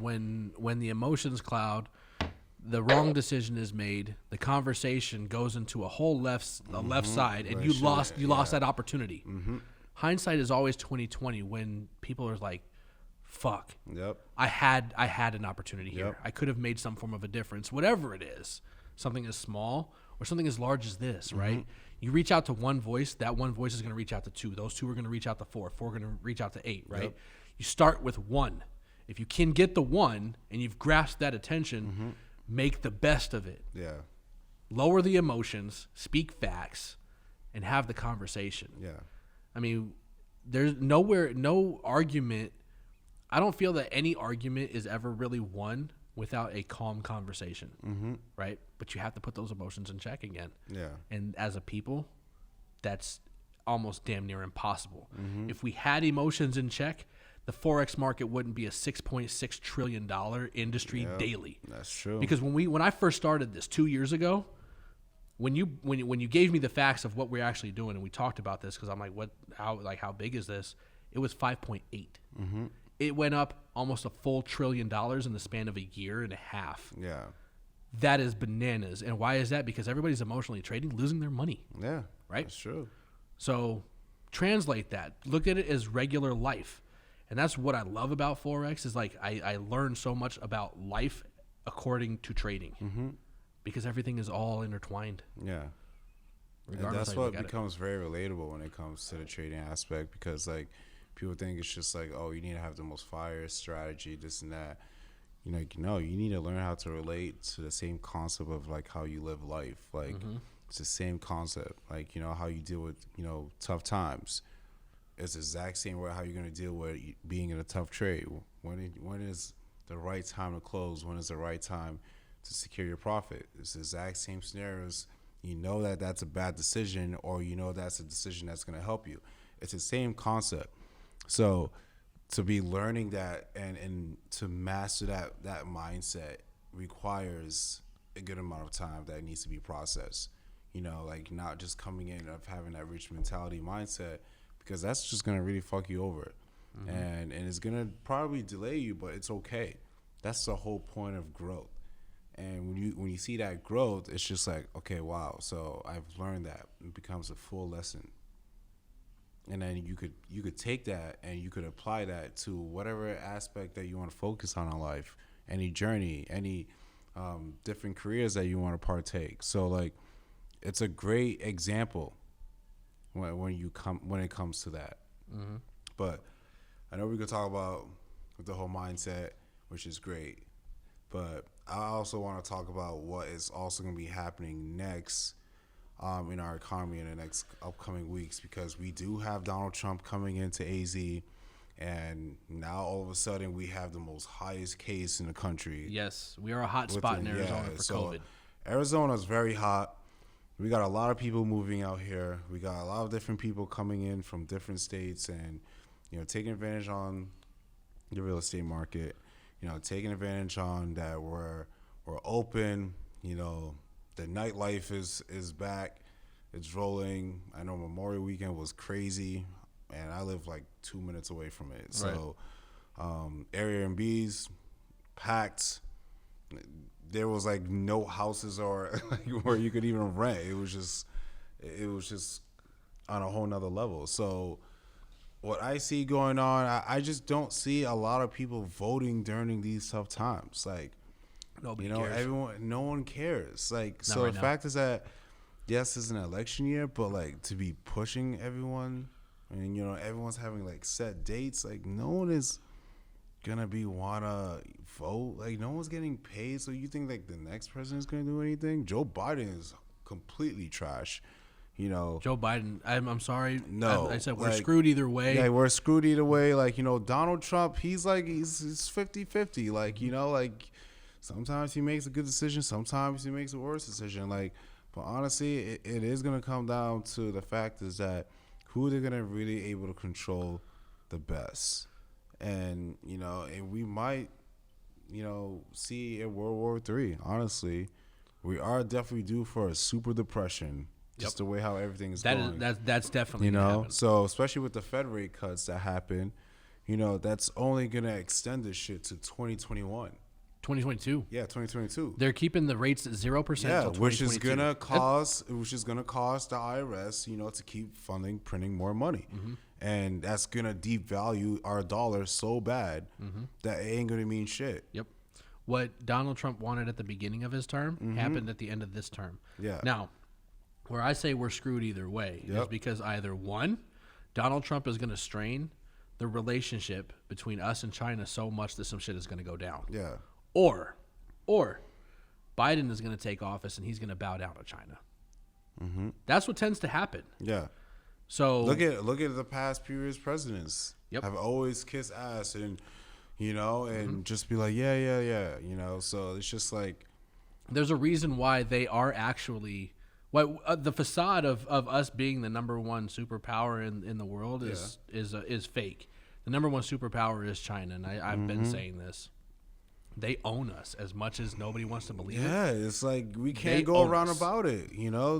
when the emotions cloud, the wrong decision is made, the conversation goes into a whole left side, and you lost that opportunity. Hindsight is always 20/20 when people are like, fuck. Yep. I had an opportunity here. I could have made some form of a difference, whatever it is. Something as small or something as large as this, right? You reach out to one voice, that one voice is going to reach out to 2. Those 2 are going to reach out to 4. 4 are going to reach out to 8, right? You start with 1. If you can get the 1 and you've grasped that attention, make the best of it. Yeah. Lower the emotions, speak facts, and have the conversation. Yeah. I mean, there's no argument. I don't feel that any argument is ever really won without a calm conversation, right? But you have to put those emotions in check again. Yeah. And as a people, that's almost damn near impossible. If we had emotions in check, the Forex market wouldn't be a $6.6 trillion industry daily. That's true. Because when I first started this 2 years ago, when you gave me the facts of what we're actually doing, and we talked about this, because I'm like, how big is this? It was 5.8. It went up almost a full $1 trillion in the span of a year and a half. Yeah. That is bananas. And why is that? Because everybody's emotionally trading, losing their money. Yeah. Right? That's true. So translate that. Look at it as regular life. And that's what I love about Forex is like I learned so much about life according to trading. Because everything is all intertwined. Yeah. And that's what becomes very relatable when it comes to the trading aspect, because like people think it's just like, oh, you need to have the most fire strategy, this and that. You know, no, you need to learn how to relate to the same concept of like how you live life. Like it's the same concept. Like, you know, how you deal with, you know, tough times. It's the exact same way how you're going to deal with being in a tough trade. When is the right time to close? When is the right time to secure your profit? It's the exact same scenarios. You know that that's a bad decision, or you know that's a decision that's going to help you. It's the same concept. So to be learning that and to master that mindset requires a good amount of time that needs to be processed. You know, like not just coming in of having that rich mentality mindset, because that's just going to really fuck you over. And it's going to probably delay you, but it's okay. That's the whole point of growth. And when you see that growth, it's just like, okay, wow. So I've learned that. It becomes a full lesson. And then you could take that and you could apply that to whatever aspect that you want to focus on in life, any journey, any different careers that you want to partake. So like, it's a great example when it comes to that. But I know we could talk about the whole mindset, which is great. But I also want to talk about what is also going to be happening next in our economy in the next upcoming weeks, because we do have Donald Trump coming into AZ, and now all of a sudden we have the most highest case in the country. Yes, we are a hot spot in Arizona for COVID. Arizona is very hot. We got a lot of people moving out here. We got a lot of different people coming in from different states, and you know, taking advantage on the real estate market. You know, taking advantage on that we're open. You know, the nightlife is back. It's rolling. I know Memorial Weekend was crazy, and I live like 2 minutes away from it. Right. So Airbnbs packed. There was like no houses or like where you could even rent. It was just on a whole nother level. So what I see going on, I just don't see a lot of people voting during these tough times. Like, nobody cares. No one cares. Like, not so right the fact is that, yes, it's an election year, but like to be pushing everyone, and you know, everyone's having like set dates. Like, no one is gonna wanna vote. Like, no one's getting paid. So you think like the next president is gonna do anything? Joe Biden is completely trash. You know, Joe Biden, I'm sorry. No. I said we're screwed either way. Yeah, we're screwed either way. Like, you know, Donald Trump, he's 50-50. Like, you know, like sometimes he makes a good decision, sometimes he makes a worse decision. Like, but honestly, it is going to come down to the fact is that who they're going to really able to control the best. And, you know, and we might, you know, see a World War III. Honestly, we are definitely due for a super depression. Just the way how everything is going. That's definitely you know. happen. So especially with the Fed rate cuts that happen, you know, that's only going to extend this shit to 2021. 2022. Yeah, 2022. They're keeping the rates at 0%. Yeah, which is gonna cause the IRS, you know, to keep funding printing more money, and that's gonna devalue our dollar so bad that it ain't gonna mean shit. Yep. What Donald Trump wanted at the beginning of his term happened at the end of this term. Yeah. Now, where I say we're screwed either way is because either one, Donald Trump is gonna strain the relationship between us and China so much that some shit is gonna go down. Yeah. Or Biden is going to take office and he's going to bow down to China. That's what tends to happen. Yeah. So look at the past previous presidents. Yep. Have always kissed ass and, you know, and just be like, yeah, you know. So it's just like, there's a reason why they are actually the facade of us being the number one superpower in the world is fake. The number one superpower is China, and I've been saying this. They own us as much as nobody wants to believe it. Yeah, it's like we can't go around about it. You know,